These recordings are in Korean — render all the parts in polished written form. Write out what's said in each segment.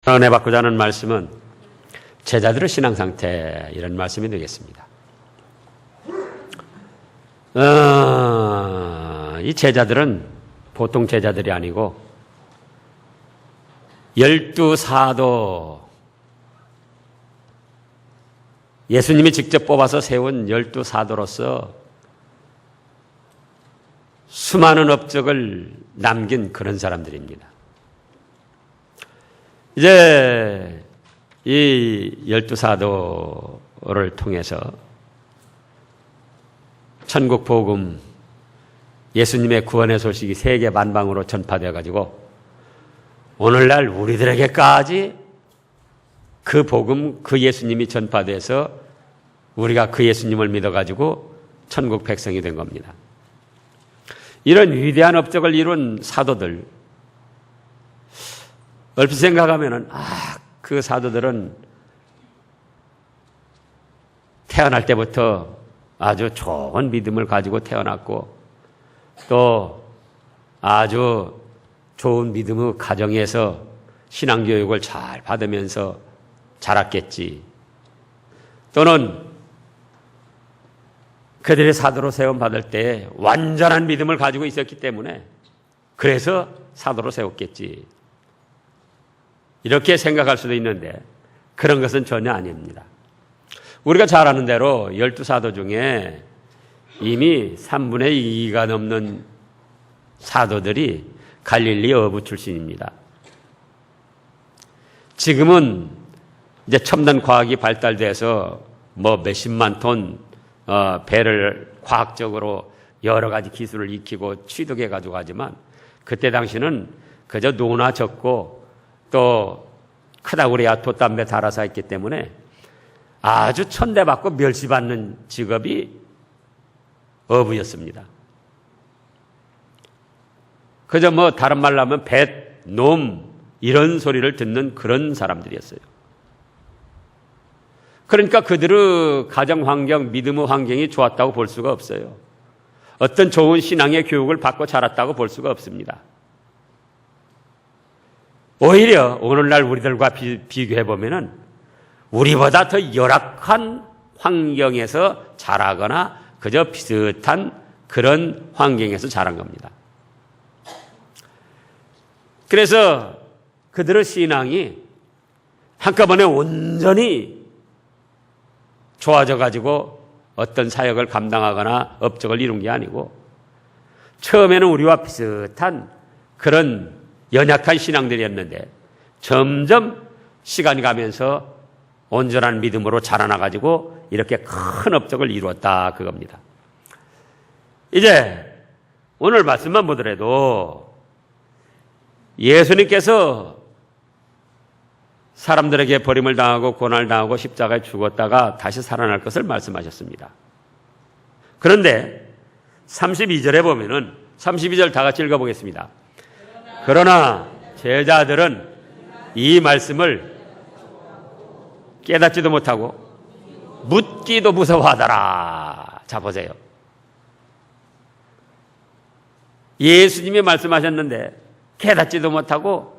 은혜 받고자 하는 말씀은 제자들의 신앙 상태, 이런 말씀이 되겠습니다. 이 제자들은 보통 제자들이 아니고 12사도, 예수님이 직접 뽑아서 세운 12사도로서 수많은 업적을 남긴 그런 사람들입니다. 이제 이 12사도를 통해서 천국 복음, 예수님의 구원의 소식이 세계 만방으로 전파되어 가지고 오늘날 우리들에게까지 그 복음, 그 예수님이 전파돼서 우리가 그 예수님을 믿어 가지고 천국 백성이 된 겁니다. 이런 위대한 업적을 이룬 사도들, 얼핏 생각하면은, 그 사도들은 태어날 때부터 아주 좋은 믿음을 가지고 태어났고, 또 아주 좋은 믿음의 가정에서 신앙교육을 잘 받으면서 자랐겠지. 또는 그들의 사도로 세움받을 때 완전한 믿음을 가지고 있었기 때문에 그래서 사도로 세웠겠지. 이렇게 생각할 수도 있는데 그런 것은 전혀 아닙니다. 우리가 잘 아는 대로 12사도 중에 이미 3분의 2가 넘는 사도들이 갈릴리 어부 출신입니다. 지금은 이제 첨단 과학이 발달돼서 몇십만 톤 배를 과학적으로 여러 가지 기술을 익히고 취득해 가지고 하지만 그때 당시는 그저 노나 적고 또 크다고 그래야 돛담배 달아서 했기 때문에 아주 천대받고 멸시받는 직업이 어부였습니다. 그저 다른 말로 하면 뱃, 놈 이런 소리를 듣는 그런 사람들이었어요. 그러니까 그들의 가정 환경, 믿음의 환경이 좋았다고 볼 수가 없어요. 어떤 좋은 신앙의 교육을 받고 자랐다고 볼 수가 없습니다. 오히려 오늘날 우리들과 비교해보면은 우리보다 더 열악한 환경에서 자라거나 그저 비슷한 그런 환경에서 자란 겁니다. 그래서 그들의 신앙이 한꺼번에 온전히 좋아져 가지고 어떤 사역을 감당하거나 업적을 이룬 게 아니고 처음에는 우리와 비슷한 그런 연약한 신앙들이었는데 점점 시간이 가면서 온전한 믿음으로 자라나가지고 이렇게 큰 업적을 이루었다, 그겁니다. 이제 오늘 말씀만 보더라도 예수님께서 사람들에게 버림을 당하고 고난을 당하고 십자가에 죽었다가 다시 살아날 것을 말씀하셨습니다. 그런데 32절에 보면은 32절 다 같이 읽어보겠습니다. 그러나 제자들은 이 말씀을 깨닫지도 못하고 묻기도 무서워하더라. 자, 보세요. 예수님이 말씀하셨는데 깨닫지도 못하고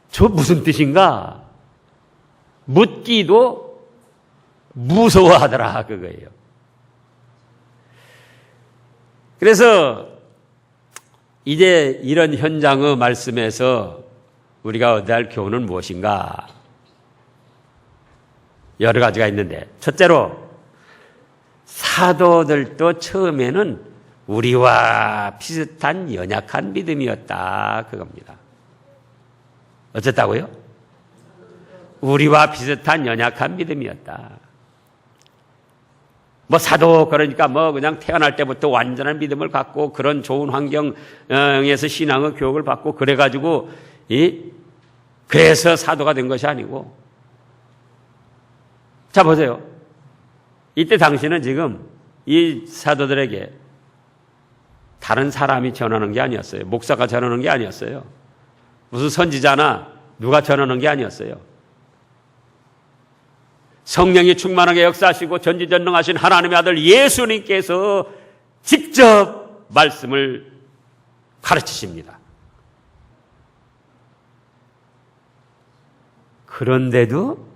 저 무슨 뜻인가? 묻기도 무서워하더라, 그거예요. 그래서 이제 이런 현장의 말씀에서 우리가 얻어야 할 교훈은 무엇인가? 여러 가지가 있는데, 첫째로 사도들도 처음에는 우리와 비슷한 연약한 믿음이었다, 그겁니다. 어쨌다고요? 우리와 비슷한 연약한 믿음이었다. 사도, 그러니까 그냥 태어날 때부터 완전한 믿음을 갖고 그런 좋은 환경에서 신앙의 교육을 받고 그래가지고, 그래서 사도가 된 것이 아니고. 자, 보세요. 이때 당시는 지금 이 사도들에게 다른 사람이 전하는 게 아니었어요. 목사가 전하는 게 아니었어요. 무슨 선지자나 누가 전하는 게 아니었어요. 성령이 충만하게 역사하시고 전지전능하신 하나님의 아들 예수님께서 직접 말씀을 가르치십니다. 그런데도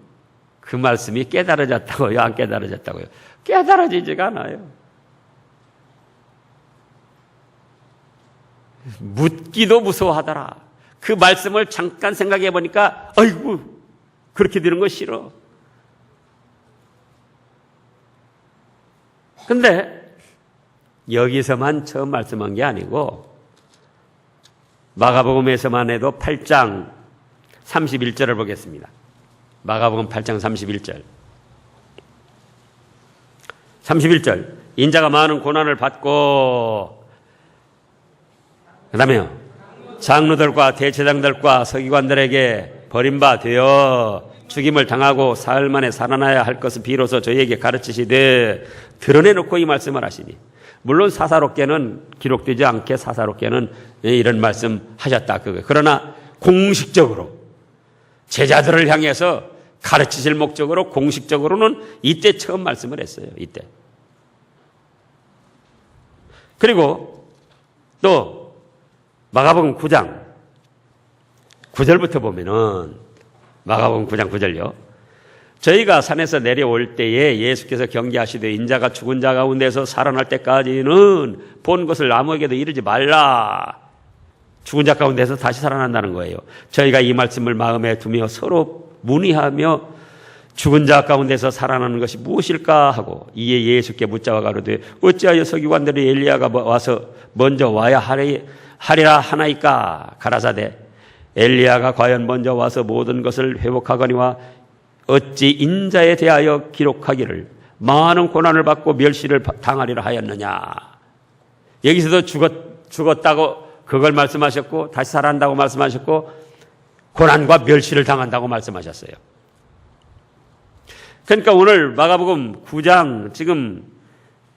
그 말씀이 깨달아졌다고요? 안 깨달아졌다고요? 깨달아지지가 않아요. 묻기도 무서워하더라. 그 말씀을 잠깐 생각해 보니까 아이고 그렇게 되는 거 싫어. 근데 여기서만 처음 말씀한 게 아니고 마가복음에서만 해도 8장 31절을 보겠습니다. 마가복음 8장 31절 인자가 많은 고난을 받고 그 다음에요 장로들과 대제장들과 서기관들에게 버림받아 죽임을 당하고 사흘 만에 살아나야 할 것을 비로소 저희에게 가르치시되 드러내놓고 이 말씀을 하시니, 물론 사사롭게는 기록되지 않게 사사롭게는 이런 말씀 하셨다. 그러나 공식적으로 제자들을 향해서 가르치실 목적으로 공식적으로는 이때 처음 말씀을 했어요. 이때. 그리고 또 마가복음 9장 9절부터 보면은 마가복음 9장 9절요. 저희가 산에서 내려올 때에 예수께서 경계하시되 인자가 죽은 자 가운데서 살아날 때까지는 본 것을 아무에게도 이르지 말라. 죽은 자 가운데서 다시 살아난다는 거예요. 저희가 이 말씀을 마음에 두며 서로 문의하며 죽은 자 가운데서 살아나는 것이 무엇일까 하고 이에 예수께 묻자와 가로되 어찌하여 서기관들이 엘리야가 와서 먼저 와야 하리라 하나이까. 가라사대 엘리야가 과연 먼저 와서 모든 것을 회복하거니와 어찌 인자에 대하여 기록하기를 많은 고난을 받고 멸시를 당하리라 하였느냐. 여기서도 죽었다고 그걸 말씀하셨고 다시 살아난다고 말씀하셨고 고난과 멸시를 당한다고 말씀하셨어요. 그러니까 오늘 마가복음 9장 지금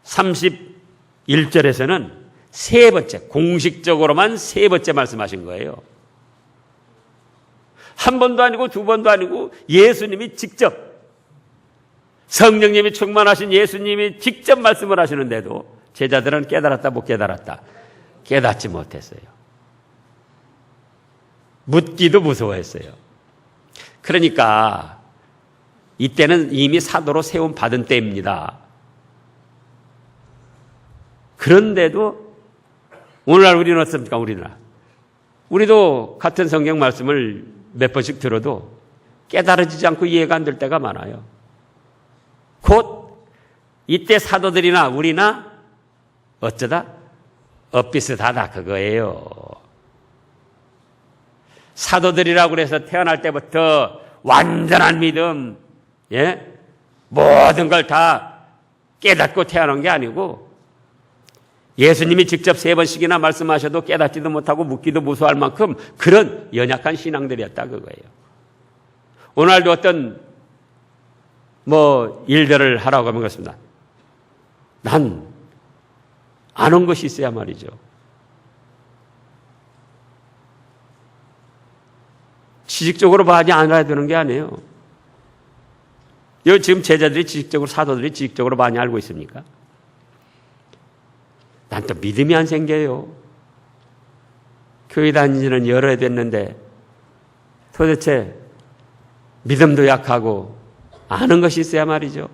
31절에서는 세 번째, 공식적으로만 세 번째 말씀하신 거예요. 한 번도 아니고 두 번도 아니고 예수님이 직접, 성령님이 충만하신 예수님이 직접 말씀을 하시는데도 제자들은 깨달았다 못 깨달았다? 깨닫지 못했어요. 묻기도 무서워했어요. 그러니까 이때는 이미 사도로 세움 받은 때입니다. 그런데도 오늘날 우리는 어떻습니까? 우리도 같은 성경 말씀을 몇 번씩 들어도 깨달아지지 않고 이해가 안 될 때가 많아요. 곧 이때 사도들이나 우리나 어쩌다 엇비슷하다 그거예요. 사도들이라고 해서 태어날 때부터 완전한 믿음, 모든 걸 다 깨닫고 태어난 게 아니고 예수님이 직접 세 번씩이나 말씀하셔도 깨닫지도 못하고 묻기도 무서워할 만큼 그런 연약한 신앙들이었다 그거예요. 오늘도 어떤 일들을 하라고 하면 그렇습니다. 난 아는 것이 있어야 말이죠. 지식적으로 많이 알아야 되는 게 아니에요. 지금 제자들이 사도들이 지식적으로 많이 알고 있습니까? 난 또 믿음이 안 생겨요. 교회 다닌 지는 여러 해 됐는데 도대체 믿음도 약하고 아는 것이 있어야 말이죠.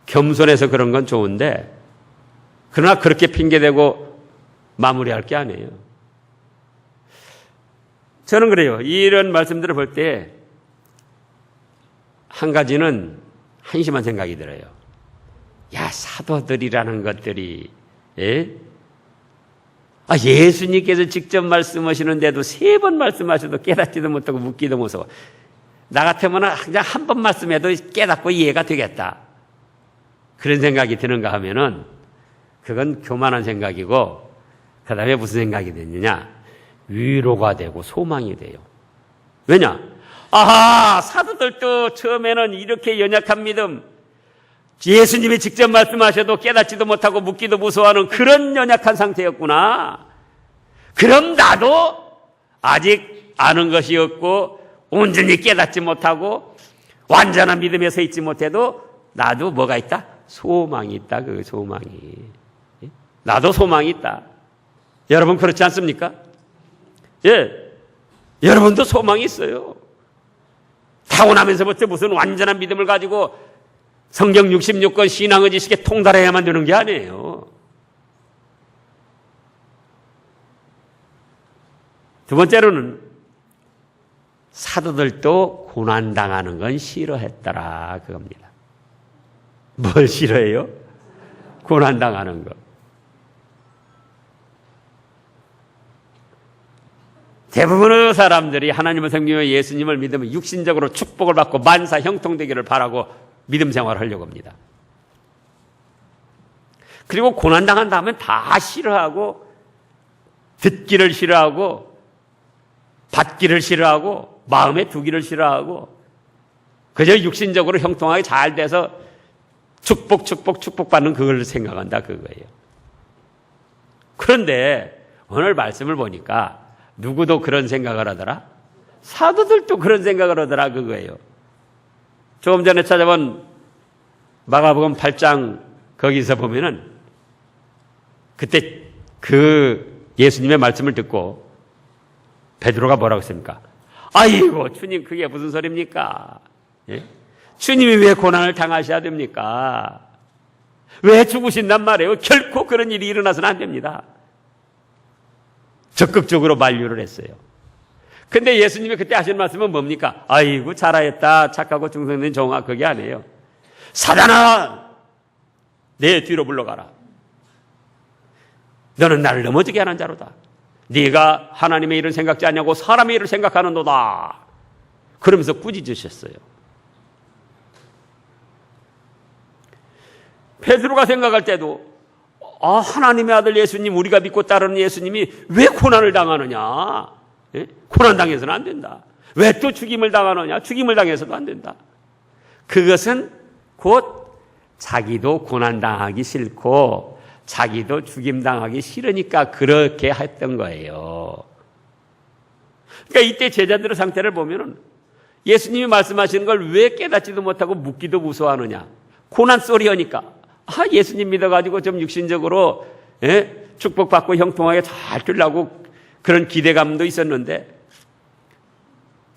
겸손해서 그런 건 좋은데 그러나 그렇게 핑계대고 마무리할 게 아니에요. 저는 그래요. 이런 말씀들을 볼 때 한 가지는 한심한 생각이 들어요. 야, 사도들이라는 것들이, 예수님께서 직접 말씀하시는데도 세 번 말씀하셔도 깨닫지도 못하고 묻기도 무서워. 나 같으면 그냥 한 번 말씀해도 깨닫고 이해가 되겠다. 그런 생각이 드는가 하면은 그건 교만한 생각이고, 그 다음에 무슨 생각이 되느냐? 위로가 되고 소망이 돼요. 왜냐? 사도들도 처음에는 이렇게 연약한 믿음, 예수님이 직접 말씀하셔도 깨닫지도 못하고 묻기도 무서워하는 그런 연약한 상태였구나. 그럼 나도 아직 아는 것이 없고 온전히 깨닫지 못하고 완전한 믿음에 서 있지 못해도 나도 뭐가 있다? 소망이 있다. 그 소망이. 나도 소망이 있다. 여러분 그렇지 않습니까? 예. 여러분도 소망이 있어요. 타고나면서부터 무슨 완전한 믿음을 가지고 성경 66권 신앙의 지식에 통달해야만 되는 게 아니에요. 두 번째로는 사도들도 고난당하는 건 싫어했더라 그겁니다. 뭘 싫어해요? 고난당하는 거. 대부분의 사람들이 하나님을 섬기며 예수님을 믿으면 육신적으로 축복을 받고 만사 형통되기를 바라고 믿음 생활을 하려고 합니다. 그리고 고난당한 다음에 다 싫어하고 듣기를 싫어하고 받기를 싫어하고 마음에 두기를 싫어하고 그저 육신적으로 형통하게 잘 돼서 축복받는 그걸 생각한다 그거예요. 그런데 오늘 말씀을 보니까 누구도 그런 생각을 하더라? 사도들도 그런 생각을 하더라 그거예요. 조금 전에 찾아본 마가복음 8장 거기서 보면은 그때 그 예수님의 말씀을 듣고 베드로가 뭐라고 했습니까? 아이고 주님 그게 무슨 소리입니까? 예? 주님이 왜 고난을 당하셔야 됩니까? 왜 죽으신단 말이에요? 결코 그런 일이 일어나서는 안 됩니다. 적극적으로 만류를 했어요. 근데 예수님이 그때 하신 말씀은 뭡니까? 아이고 잘하였다 착하고 충성된 종아 그게 아니에요. 사단아 내 뒤로 물러가라. 너는 나를 넘어지게 하는 자로다. 네가 하나님의 일을 생각지 않냐고 사람의 일을 생각하는도다. 그러면서 꾸짖으셨어요. 베드로가 생각할 때도 하나님의 아들 예수님 우리가 믿고 따르는 예수님이 왜 고난을 당하느냐? 예? 고난 당해서는 안 된다. 왜 또 죽임을 당하느냐? 죽임을 당해서도 안 된다. 그것은 곧 자기도 고난 당하기 싫고 자기도 죽임 당하기 싫으니까 그렇게 했던 거예요. 그러니까 이때 제자들의 상태를 보면은 예수님이 말씀하시는 걸 왜 깨닫지도 못하고 묻기도 무서워하느냐? 고난 소리하니까. 예수님 믿어가지고 좀 육신적으로 축복받고 형통하게 잘 되려고 그런 기대감도 있었는데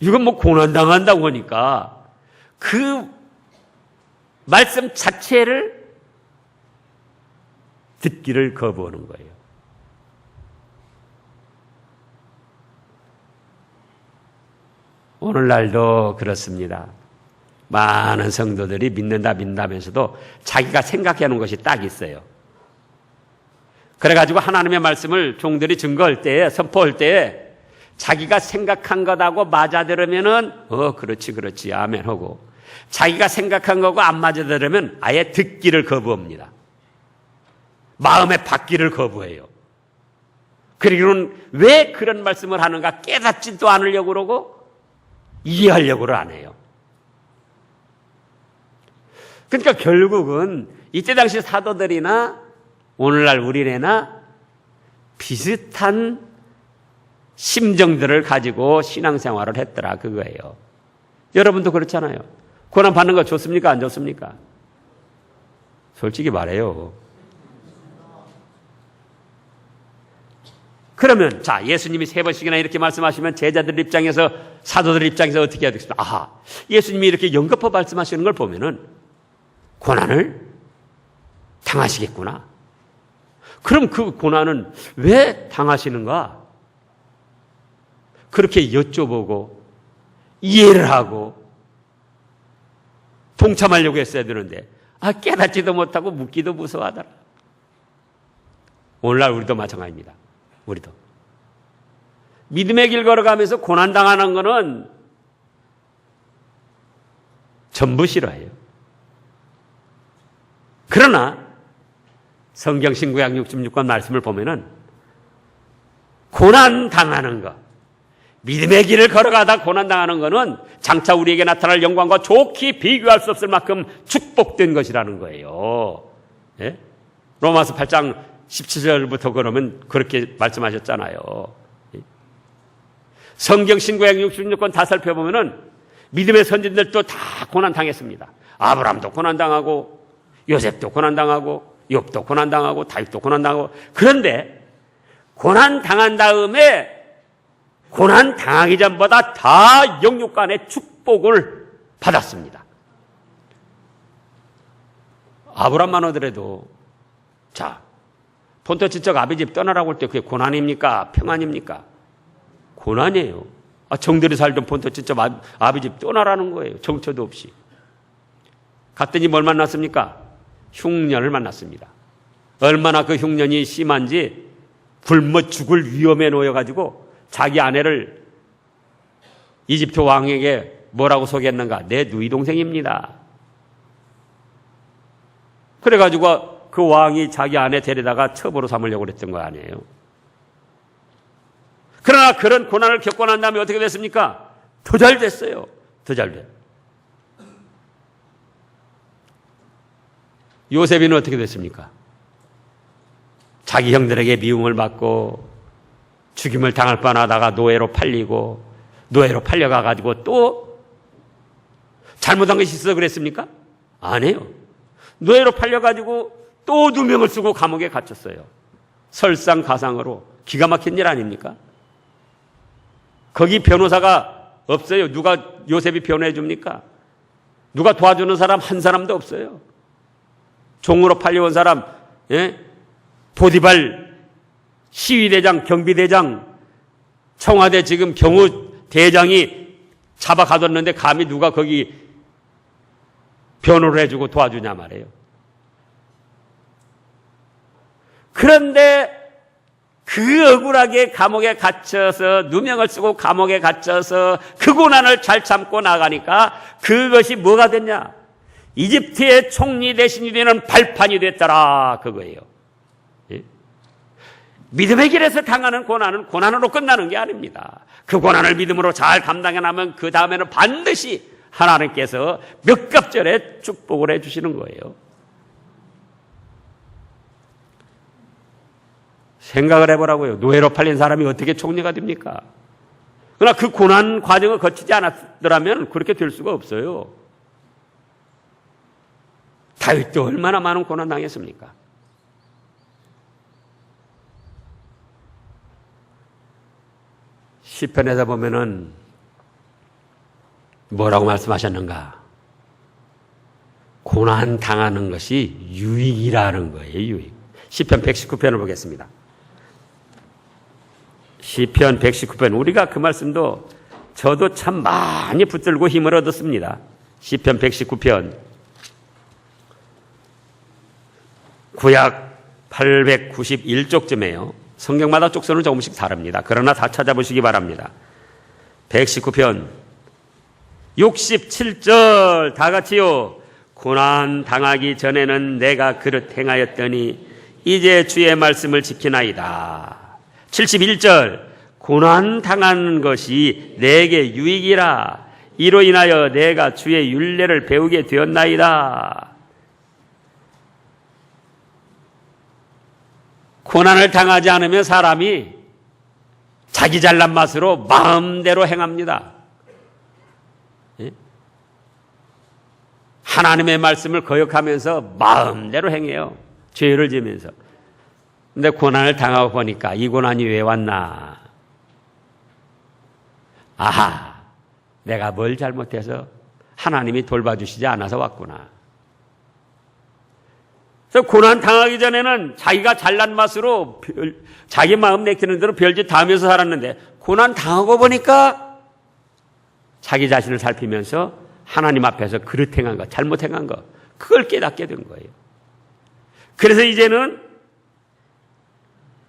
이건 뭐 고난당한다고 하니까 그 말씀 자체를 듣기를 거부하는 거예요. 오늘날도 그렇습니다. 많은 성도들이 믿는다면서도 자기가 생각하는 것이 딱 있어요. 그래가지고 하나님의 말씀을 종들이 증거할 때에 선포할 때에 자기가 생각한 것하고 맞아들으면은 그렇지 아멘 하고 자기가 생각한 거고 안 맞아들으면 아예 듣기를 거부합니다. 마음에 받기를 거부해요. 그리고는 왜 그런 말씀을 하는가 깨닫지도 않으려고 그러고 이해하려고를 안 해요. 그러니까 결국은 이때 당시 사도들이나 오늘날 우리네나 비슷한 심정들을 가지고 신앙생활을 했더라 그거예요. 여러분도 그렇잖아요. 고난 받는 거 좋습니까? 안 좋습니까? 솔직히 말해요. 그러면 자 예수님이 3번씩이나 이렇게 말씀하시면 제자들 입장에서 사도들 입장에서 어떻게 해야 되겠습니까? 예수님이 이렇게 연거푸 말씀하시는 걸 보면은 고난을 당하시겠구나. 그럼 그 고난은 왜 당하시는가? 그렇게 여쭤보고 이해를 하고 동참하려고 했어야 되는데 깨닫지도 못하고 묻기도 무서워하더라. 오늘날 우리도 마찬가지입니다. 우리도 믿음의 길 걸어가면서 고난당하는 거는 전부 싫어해요. 그러나 성경 신구약 66권 말씀을 보면은 고난당하는 것, 믿음의 길을 걸어가다 고난당하는 것은 장차 우리에게 나타날 영광과 좋게 비교할 수 없을 만큼 축복된 것이라는 거예요. 예? 로마서 8장 17절부터 그러면 그렇게 말씀하셨잖아요. 성경 신구약 66권 다 살펴보면은 믿음의 선진들도 다 고난당했습니다. 아브라함도 고난당하고 요셉도 고난당하고 욥도 고난당하고 다윗도 고난당하고 그런데 고난당한 다음에 고난당하기 전보다 다 영육간의 축복을 받았습니다. 아브람만 하더라도 자, 본토 친척 아비 집 떠나라고 할 때 그게 고난입니까? 평안입니까? 고난이에요. 정들이 살던 본토 친척 아비 집 떠나라는 거예요. 정처도 없이. 갔더니 뭘 만났습니까? 흉년을 만났습니다. 얼마나 그 흉년이 심한지 굶어 죽을 위험에 놓여가지고 자기 아내를 이집트 왕에게 뭐라고 소개했는가? 내 누이 동생입니다. 그래가지고 그 왕이 자기 아내 데려다가 첩으로 삼으려고 그랬던 거 아니에요. 그러나 그런 고난을 겪고 난 다음에 어떻게 됐습니까? 더 잘 됐어요. 더 잘 돼. 요셉이는 어떻게 됐습니까? 자기 형들에게 미움을 받고 죽임을 당할 뻔하다가 노예로 팔리고 노예로 팔려가가지고 또 잘못한 것이 있어서 그랬습니까? 아니에요. 노예로 팔려가지고 또 누명을 쓰고 감옥에 갇혔어요. 설상가상으로. 기가 막힌 일 아닙니까? 거기 변호사가 없어요. 누가 요셉이 변호해 줍니까? 누가 도와주는 사람 한 사람도 없어요. 종으로 팔려온 사람, 보디발 시위대장, 경비대장, 청와대 지금 경호대장이 잡아 가뒀는데 감히 누가 거기 변호를 해주고 도와주냐 말이에요. 그런데 그 억울하게 감옥에 갇혀서 누명을 쓰고 감옥에 갇혀서 그 고난을 잘 참고 나가니까 그것이 뭐가 됐냐? 이집트의 총리 대신이 되는 발판이 됐더라 그거예요. 예? 믿음의 길에서 당하는 고난은 고난으로 끝나는 게 아닙니다. 그 고난을 믿음으로 잘 감당해 나면 그 다음에는 반드시 하나님께서 몇 갑절에 축복을 해 주시는 거예요. 생각을 해보라고요. 노예로 팔린 사람이 어떻게 총리가 됩니까? 그러나 그 고난 과정을 거치지 않았더라면 그렇게 될 수가 없어요. 다윗도 얼마나 많은 고난 당했습니까? 시편에서 보면은 뭐라고 말씀하셨는가? 고난 당하는 것이 유익이라는 거예요. 유익. 시편 119편을 보겠습니다. 시편 119편. 우리가 그 말씀도 저도 참 많이 붙들고 힘을 얻었습니다. 시편 119편. 구약 891쪽쯤에요. 성경마다 쪽선은 조금씩 다릅니다. 그러나 다 찾아보시기 바랍니다. 119편 67절 다 같이요. 고난 당하기 전에는 내가 그릇 행하였더니 이제 주의 말씀을 지키나이다. 71절 고난 당하는 것이 내게 유익이라. 이로 인하여 내가 주의 율례를 배우게 되었나이다. 고난을 당하지 않으면 사람이 자기 잘난 맛으로 마음대로 행합니다. 하나님의 말씀을 거역하면서 마음대로 행해요. 죄를 지면서. 근데 고난을 당하고 보니까 이 고난이 왜 왔나? 아하, 내가 뭘 잘못해서 하나님이 돌봐주시지 않아서 왔구나. 그래서 고난 당하기 전에는 자기가 잘난 맛으로 자기 마음 내키는 대로 별짓 다 하면서 살았는데 고난 당하고 보니까 자기 자신을 살피면서 하나님 앞에서 그릇 행한 거, 잘못 행한 거, 그걸 깨닫게 된 거예요. 그래서 이제는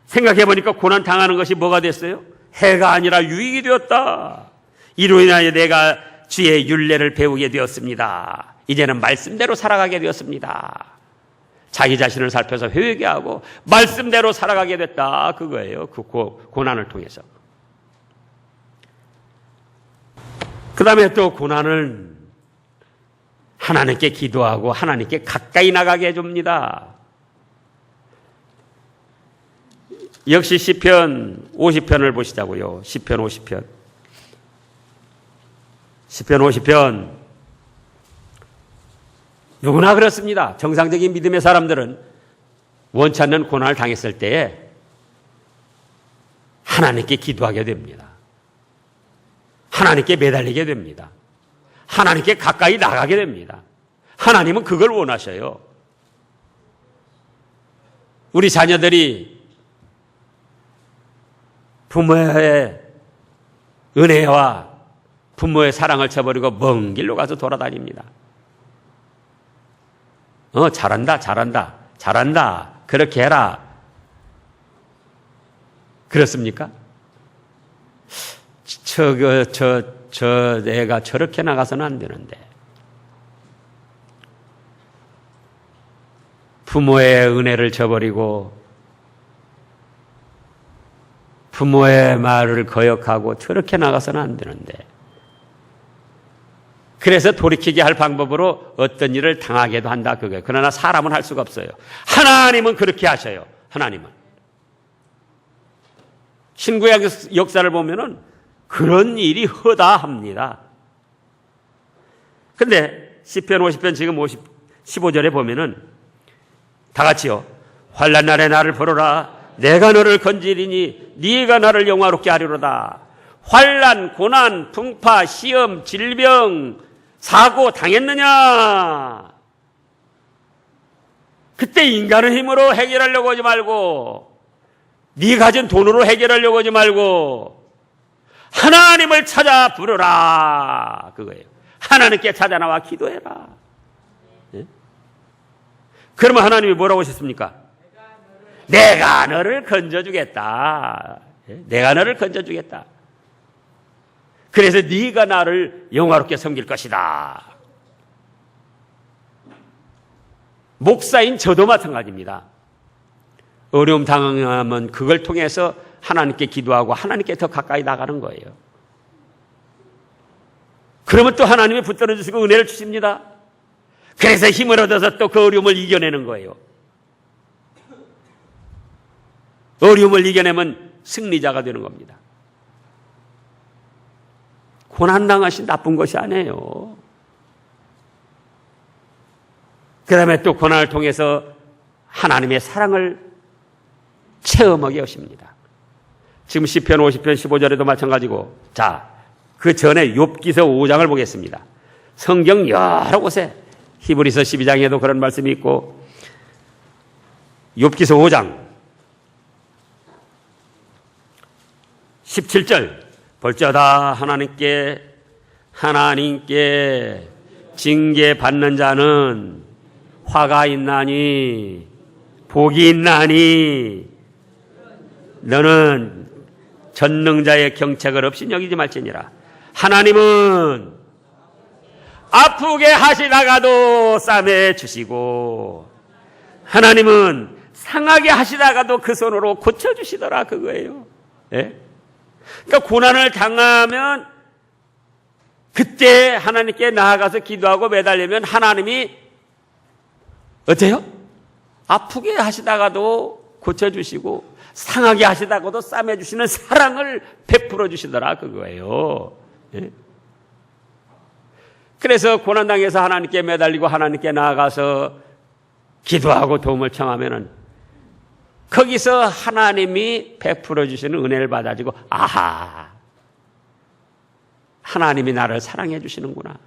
생각해 보니까 고난 당하는 것이 뭐가 됐어요? 해가 아니라 유익이 되었다. 이로 인하여 내가 주의 율례를 배우게 되었습니다. 이제는 말씀대로 살아가게 되었습니다. 자기 자신을 살펴서 회개하고 말씀대로 살아가게 됐다. 그거예요. 그 고난을 통해서. 그 다음에 또 고난을 하나님께 기도하고 하나님께 가까이 나가게 해줍니다. 역시 시편 50편을 보시자고요. 시편 50편. 시편 50편. 누구나 그렇습니다. 정상적인 믿음의 사람들은 원치 않는 고난을 당했을 때에 하나님께 기도하게 됩니다. 하나님께 매달리게 됩니다. 하나님께 가까이 나가게 됩니다. 하나님은 그걸 원하셔요. 우리 자녀들이 부모의 은혜와 부모의 사랑을 저버리고 먼 길로 가서 돌아다닙니다. 잘한다, 잘한다, 잘한다. 그렇게 해라. 그렇습니까? 내가 저렇게 나가서는 안 되는데. 부모의 은혜를 저버리고 부모의 말을 거역하고 저렇게 나가서는 안 되는데. 그래서 돌이키게 할 방법으로 어떤 일을 당하게도 한다 그거예요. 그러나 사람은 할 수가 없어요. 하나님은 그렇게 하셔요. 하나님은. 신구약 역사를 보면은 그런 일이 허다합니다. 근데 시편 50편 지금 15절에 보면은 다 같이요. 환난 날에 나를 부르라. 내가 너를 건지리니 네가 나를 영화롭게 하리로다. 환난, 고난, 풍파, 시험, 질병, 사고 당했느냐? 그때 인간의 힘으로 해결하려고 하지 말고 네 가진 돈으로 해결하려고 하지 말고 하나님을 찾아 부르라. 그거예요. 하나님께 찾아 나와 기도해라. 네? 그러면 하나님이 뭐라고 하셨습니까? 내가 너를 건져주겠다. 내가 너를 건져주겠다. 그래서 네가 나를 영화롭게 섬길 것이다. 목사인 저도 마찬가지입니다. 어려움 당하면 그걸 통해서 하나님께 기도하고 하나님께 더 가까이 나가는 거예요. 그러면 또 하나님이 붙들어 주시고 은혜를 주십니다. 그래서 힘을 얻어서 또 그 어려움을 이겨내는 거예요. 어려움을 이겨내면 승리자가 되는 겁니다. 고난당하신 나쁜 것이 아니에요. 그 다음에 또 고난을 통해서 하나님의 사랑을 체험하게 하십니다. 지금 시편 50편 15절에도 마찬가지고, 자, 그 전에 욥기서 5장을 보겠습니다. 성경 여러 곳에 히브리서 12장에도 그런 말씀이 있고 욥기서 5장 17절 볼지어다 하나님께 징계받는 자는 화가 있나니 복이 있나니 너는 전능자의 경책을 없이 여기지 말지니라. 하나님은 아프게 하시다가도 싸매 주시고 하나님은 상하게 하시다가도 그 손으로 고쳐주시더라 그거예요. 예? 그러니까 고난을 당하면 그때 하나님께 나아가서 기도하고 매달리면 하나님이 어때요? 아프게 하시다가도 고쳐주시고 상하게 하시다가도 싸매주시는 사랑을 베풀어 주시더라 그거예요. 예? 그래서 고난당해서 하나님께 매달리고 하나님께 나아가서 기도하고 도움을 청하면은 거기서 하나님이 베풀어 주시는 은혜를 받아지고 아하, 하나님이 나를 사랑해 주시는구나.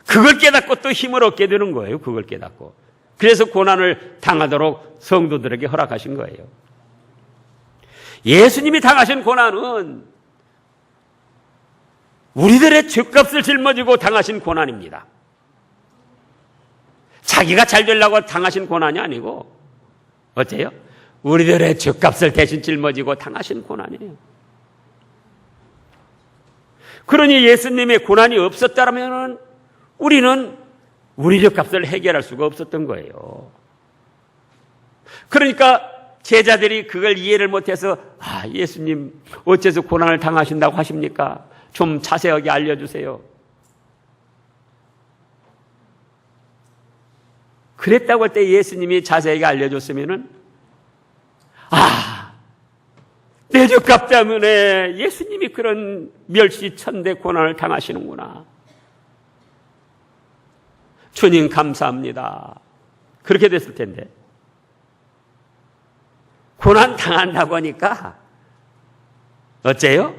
그걸 깨닫고 또 힘을 얻게 되는 거예요. 그걸 깨닫고. 그래서 고난을 당하도록 성도들에게 허락하신 거예요. 예수님이 당하신 고난은 우리들의 죄값을 짊어지고 당하신 고난입니다. 자기가 잘 되려고 당하신 고난이 아니고 어때요? 우리들의 죄값을 대신 짊어지고 당하신 고난이에요. 그러니 예수님의 고난이 없었다면 우리는 우리 죄값을 해결할 수가 없었던 거예요. 그러니까 제자들이 그걸 이해를 못해서 예수님 어째서 고난을 당하신다고 하십니까? 좀 자세하게 알려주세요. 그랬다고 할 때 예수님이 자세하게 알려줬으면은 내 죄값 때문에 예수님이 그런 멸시천대 고난을 당하시는구나. 주님 감사합니다. 그렇게 됐을 텐데 고난 당한다고 하니까 어째요?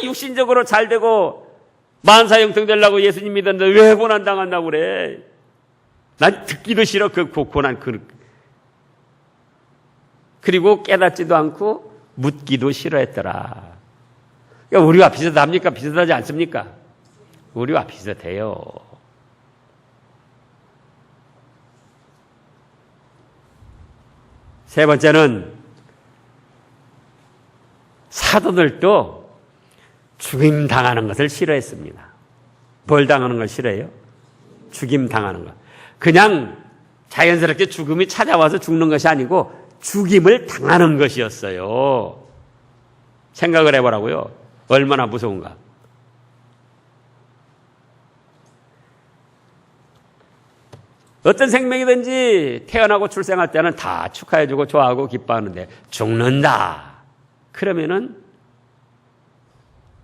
육신적으로 잘 되고 만사형통 되려고 예수님 믿었는데 왜 고난 당한다고 그래? 난 듣기도 싫어, 그 고난. 그리고 깨닫지도 않고 묻기도 싫어했더라. 그러니까 우리와 비슷합니까? 비슷하지 않습니까? 우리와 비슷해요. 세 번째는 사도들도 죽임 당하는 것을 싫어했습니다. 뭘 당하는 걸 싫어해요? 죽임 당하는 것. 그냥 자연스럽게 죽음이 찾아와서 죽는 것이 아니고 죽임을 당하는 것이었어요. 생각을 해보라고요. 얼마나 무서운가. 어떤 생명이든지 태어나고 출생할 때는 다 축하해주고 좋아하고 기뻐하는데 죽는다. 그러면은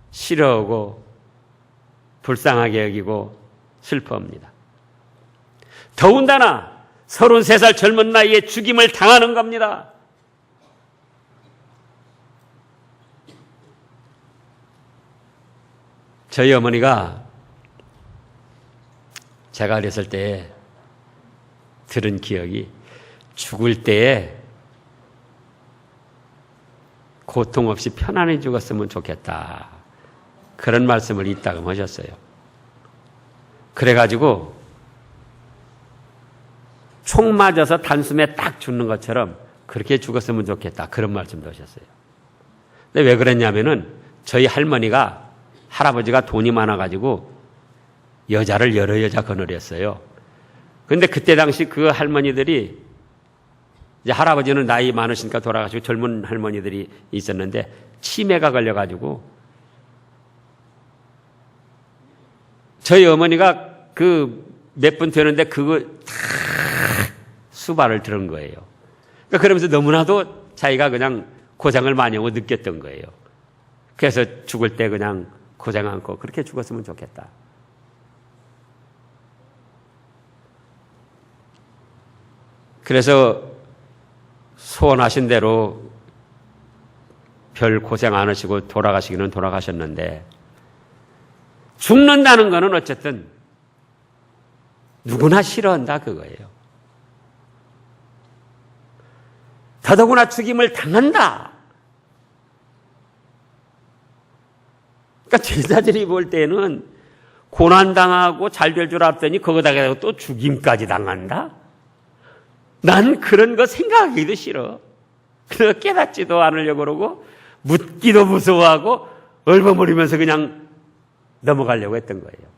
싫어하고 불쌍하게 여기고 슬퍼합니다. 더군다나 33살 젊은 나이에 죽임을 당하는 겁니다. 저희 어머니가 제가 어렸을 때 들은 기억이 죽을 때에 고통 없이 편안히 죽었으면 좋겠다. 그런 말씀을 이따금 하셨어요. 그래가지고 총 맞아서 단숨에 딱 죽는 것처럼 그렇게 죽었으면 좋겠다. 그런 말씀도 하셨어요. 근데 왜 그랬냐면은 저희 할아버지가 돈이 많아가지고 여자를 여러 여자 거느렸어요. 근데 그때 당시 그 할머니들이 이제 할아버지는 나이 많으시니까 돌아가시고 젊은 할머니들이 있었는데 치매가 걸려가지고 저희 어머니가 그 몇 분 되는데 그거 다 수발을 들은 거예요. 그러니까 그러면서 너무나도 자기가 그냥 고생을 많이 하고 느꼈던 거예요. 그래서 죽을 때 그냥 고생 않고 그렇게 죽었으면 좋겠다. 그래서 소원하신 대로 별 고생 안 하시고 돌아가시기는 돌아가셨는데 죽는다는 거는 어쨌든 누구나 싫어한다 그거예요. 더더구나 죽임을 당한다. 그러니까 제자들이 볼 때는 고난당하고 잘 될 줄 알았더니 거기다가 또 죽임까지 당한다? 난 그런 거 생각하기도 싫어. 그래서 깨닫지도 않으려고 그러고 묻기도 무서워하고 얼버무리면서 그냥 넘어가려고 했던 거예요.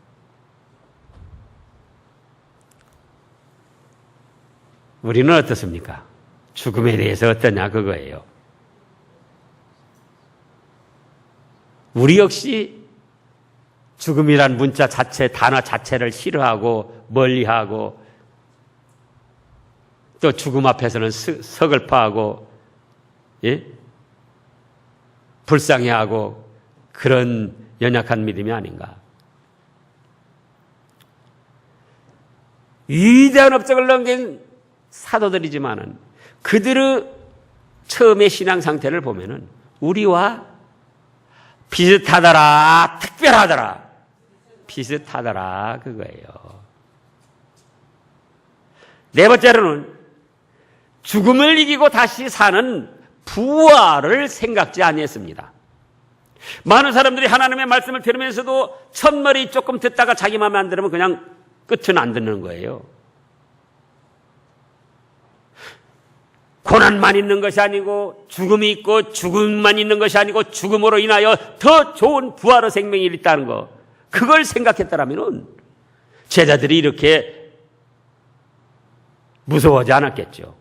우리는 어떻습니까? 죽음에 대해서 어떠냐 그거예요. 우리 역시 죽음이란 문자 자체, 단어 자체를 싫어하고 멀리하고 또 죽음 앞에서는 서글퍼하고 예? 불쌍해하고 그런 연약한 믿음이 아닌가. 위대한 업적을 넘긴 사도들이지만은 그들의 처음의 신앙 상태를 보면은 우리와 비슷하더라, 특별하더라, 비슷하더라 그거예요. 네 번째로는 죽음을 이기고 다시 사는 부활을 생각지 아니했습니다. 많은 사람들이 하나님의 말씀을 들으면서도 첫머리 조금 듣다가 자기 마음에 안 들으면 그냥 끝은 안 듣는 거예요. 고난만 있는 것이 아니고 죽음이 있고 죽음만 있는 것이 아니고 죽음으로 인하여 더 좋은 부활의 생명이 있다는 거, 그걸 생각했더라면 제자들이 이렇게 무서워하지 않았겠죠.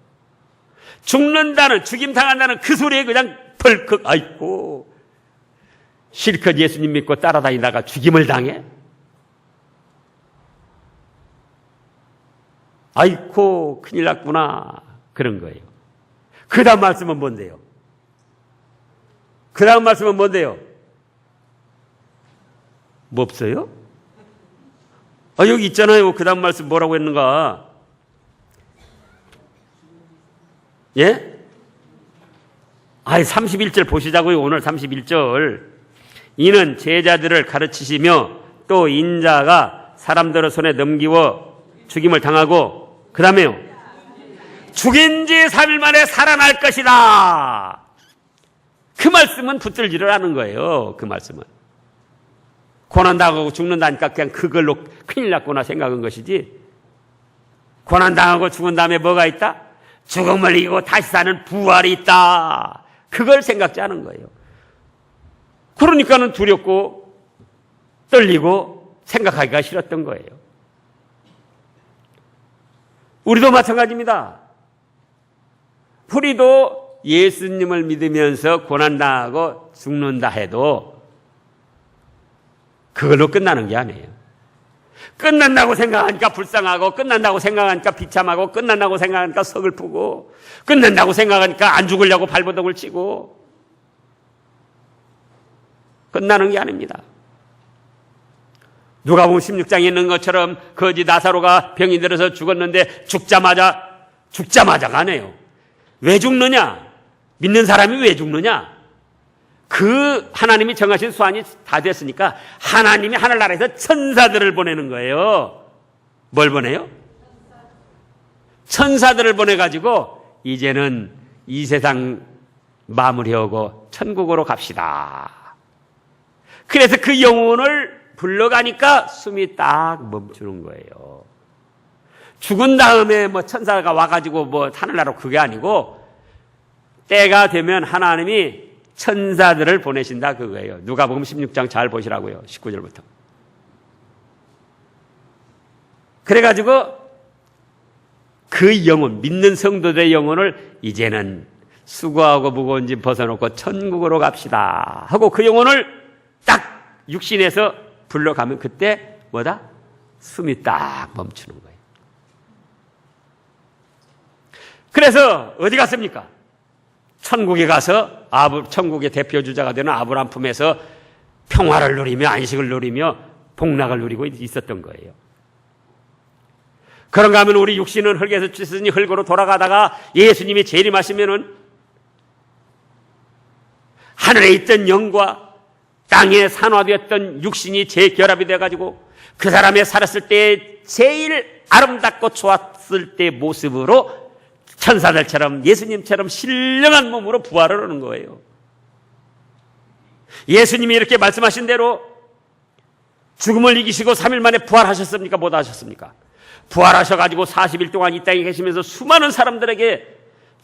죽는다는, 죽임당한다는 그 소리에 그냥 벌컥, 아이고 실컷 예수님 믿고 따라다니다가 죽임을 당해? 아이고 큰일 났구나 그런 거예요. 그 다음 말씀은 뭔데요? 그 다음 말씀은 뭔데요? 뭐 없어요? 여기 있잖아요. 그 다음 말씀 뭐라고 했는가? 예? 31절 보시자고요. 오늘 31절. 이는 제자들을 가르치시며 또 인자가 사람들의 손에 넘기워 죽임을 당하고 그 다음에요. 죽인 지 3일 만에 살아날 것이다. 그 말씀은 붙들지를 않은 거예요. 그 말씀은. 고난당하고 죽는다니까 그냥 그걸로 큰일 났구나 생각한 것이지. 고난당하고 죽은 다음에 뭐가 있다? 죽음을 이기고 다시 사는 부활이 있다. 그걸 생각지 않은 거예요. 그러니까는 두렵고 떨리고 생각하기가 싫었던 거예요. 우리도 마찬가지입니다. 우리도 예수님을 믿으면서 고난당하고 죽는다 해도 그걸로 끝나는 게 아니에요. 끝난다고 생각하니까 불쌍하고, 끝난다고 생각하니까 비참하고, 끝난다고 생각하니까 서글프고, 끝난다고 생각하니까 안 죽으려고 발버둥을 치고, 끝나는 게 아닙니다. 누가복음 16장에 있는 것처럼 거지 나사로가 병이 들어서 죽었는데 죽자마자가 아니에요. 왜 죽느냐? 믿는 사람이 왜 죽느냐? 그 하나님이 정하신 수완이 다 됐으니까 하나님이 하늘나라에서 천사들을 보내는 거예요. 뭘 보내요? 천사들을 보내가지고 이제는 이 세상 마무리하고 천국으로 갑시다. 그래서 그 영혼을 불러가니까 숨이 딱 멈추는 거예요. 죽은 다음에 뭐 천사가 와가지고 뭐 하늘나라로 그게 아니고 때가 되면 하나님이 천사들을 보내신다 그거예요. 누가복음 16장 잘 보시라고요. 19절부터. 그래가지고 그 영혼, 믿는 성도들의 영혼을 이제는 수고하고 무거운 짐 벗어놓고 천국으로 갑시다 하고 그 영혼을 딱 육신에서 불러가면 그때 뭐다? 숨이 딱 멈추는 거예요. 그래서 어디 갔습니까? 천국에 가서 천국의 대표주자가 되는 아브라함 품에서 평화를 누리며 안식을 누리며 복락을 누리고 있었던 거예요. 그런가 하면 우리 육신은 흙에서 찢으니 흙으로 돌아가다가 예수님이 재림하시면은 하늘에 있던 영과 땅에 산화되었던 육신이 재결합이 돼가지고 그 사람이 살았을 때 제일 아름답고 좋았을 때 모습으로 천사들처럼 예수님처럼 신령한 몸으로 부활을 하는 거예요. 예수님이 이렇게 말씀하신 대로 죽음을 이기시고 3일 만에 부활하셨습니까? 못 하셨습니까? 부활하셔가지고 40일 동안 이 땅에 계시면서 수많은 사람들에게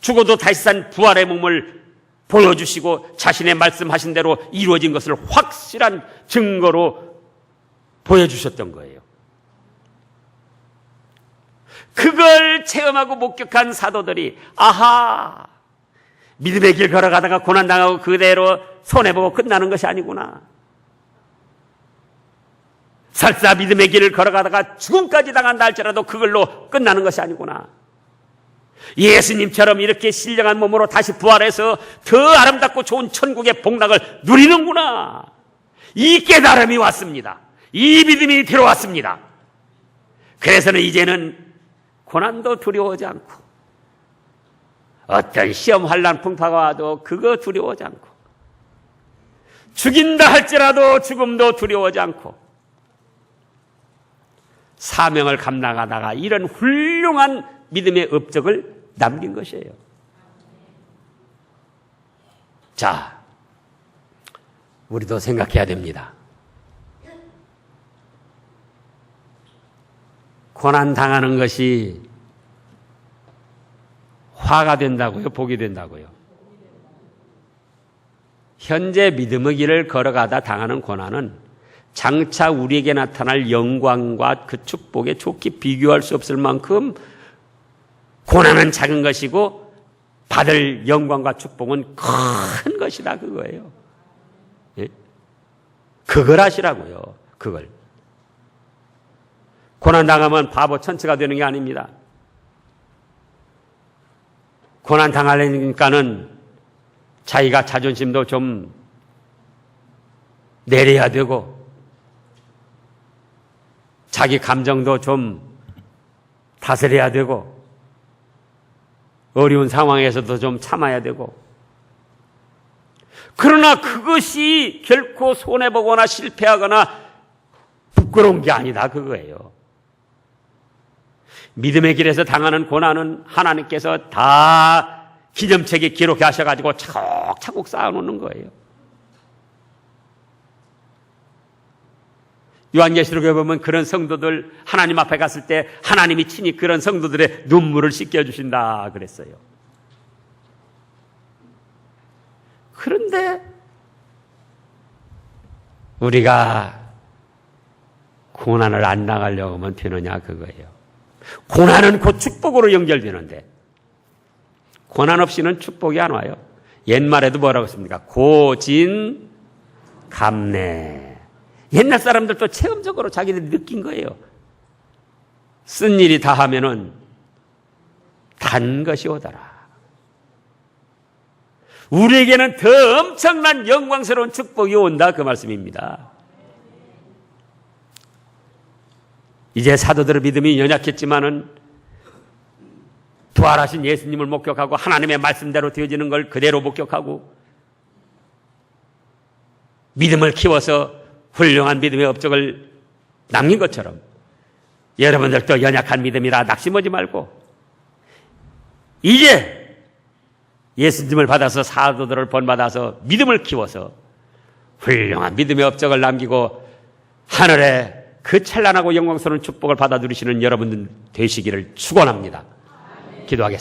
죽어도 다시 산 부활의 몸을 보여주시고 자신의 말씀하신 대로 이루어진 것을 확실한 증거로 보여주셨던 거예요. 그걸 체험하고 목격한 사도들이 아하, 믿음의 길 걸어가다가 고난당하고 그대로 손해보고 끝나는 것이 아니구나. 설사 믿음의 길을 걸어가다가 죽음까지 당한다 할지라도 그걸로 끝나는 것이 아니구나. 예수님처럼 이렇게 신령한 몸으로 다시 부활해서 더 아름답고 좋은 천국의 복락을 누리는구나. 이 깨달음이 왔습니다. 이 믿음이 들어왔습니다. 그래서는 이제는 고난도 두려워하지 않고 어떤 시험 환난 풍파가 와도 그거 두려워하지 않고 죽인다 할지라도 죽음도 두려워하지 않고 사명을 감당하다가 이런 훌륭한 믿음의 업적을 남긴 것이에요. 자, 우리도 생각해야 됩니다. 고난당하는 것이 화가 된다고요? 복이 된다고요? 현재 믿음의 길을 걸어가다 당하는 고난은 장차 우리에게 나타날 영광과 그 축복에 좋게 비교할 수 없을 만큼 고난은 작은 것이고 받을 영광과 축복은 큰 것이다 그거예요. 예? 그걸 하시라고요. 그걸. 고난당하면 바보 천치가 되는 게 아닙니다. 고난당하려니까는 자기가 자존심도 좀 내려야 되고 자기 감정도 좀 다스려야 되고 어려운 상황에서도 좀 참아야 되고 그러나 그것이 결코 손해보거나 실패하거나 부끄러운 게 아니다 그거예요. 믿음의 길에서 당하는 고난은 하나님께서 다 기념책에 기록하셔가지고 차곡차곡 쌓아놓는 거예요. 요한계시록에 보면 그런 성도들 하나님 앞에 갔을 때 하나님이 친히 그런 성도들의 눈물을 씻겨주신다 그랬어요. 그런데 우리가 고난을 안 나가려고 하면 되느냐 그거예요. 고난은 곧 축복으로 연결되는데 고난 없이는 축복이 안 와요. 옛말에도 뭐라고 했습니까? 고진 감내. 옛날 사람들도 체험적으로 자기들이 느낀 거예요. 쓴 일이 다 하면은 단 것이 오더라. 우리에게는 더 엄청난 영광스러운 축복이 온다 그 말씀입니다. 이제 사도들의 믿음이 연약했지만은 부활하신 예수님을 목격하고 하나님의 말씀대로 되어지는 걸 그대로 목격하고 믿음을 키워서 훌륭한 믿음의 업적을 남긴 것처럼 여러분들도 연약한 믿음이라 낙심하지 말고 이제 예수님을 받아서 사도들을 본받아서 믿음을 키워서 훌륭한 믿음의 업적을 남기고 하늘에 그 찬란하고 영광스러운 축복을 받아 누리시는 여러분들 되시기를 축원합니다. 기도하겠습니다.